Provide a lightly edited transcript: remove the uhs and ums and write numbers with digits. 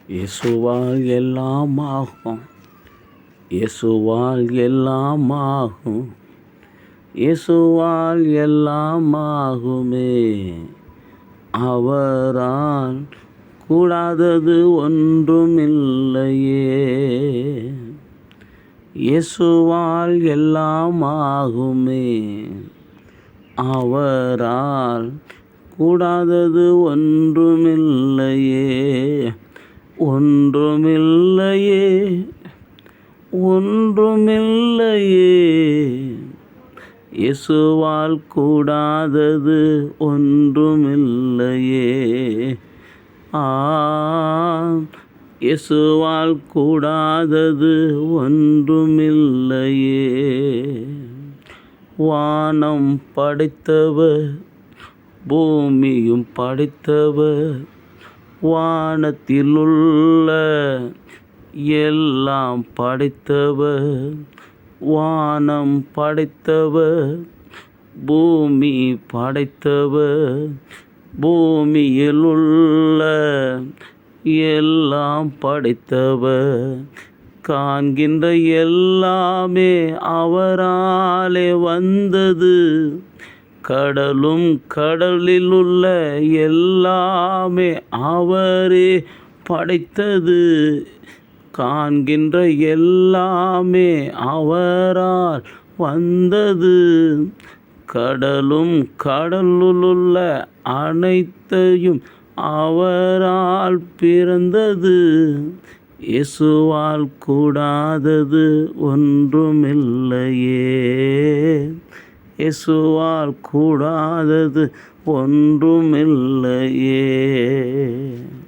இயேசுவால் எல்லாம் ஆகும். இயேசுவால் எல்லாம் ஆகும். இயேசுவால் எல்லாம் ஆகுமே. அவரால் கூடாதது ஒன்றுமில்லையே. இயேசுவால் எல்லாம் ஆகுமே. அவரால் கூடாதது ஒன்றுமில்லையே. ஒன்றுமில்லையே. ஒன்றுமில்லையே. இயேசுவால் கூடாதது ஒன்றுமில்லையே. இயேசுவால் கூடாதது ஒன்றுமில்லையே. வானம் படைத்தவர், பூமியும் படைத்தவர், வானத்திலுள்ள எல்லாம் படைத்தவர். வானம் படைத்தவர், பூமி படைத்தவர், பூமியிலுள்ள எல்லாம் படைத்தவர். காண்கின்ற எல்லாமே அவராலே வந்தது. கடலும் கடலிலுள்ள எல்லாமே அவரே படைத்தது. காண்கின்ற எல்லாமே அவரால் வந்தது. கடலும் கடலுள்ள அனைத்தையும் அவரால் பிறந்தது. இயேசுவால் கூடாதது ஒன்றுமில்லையே. இயேசுவால் கூடாதது ஒன்றுமில்லையே.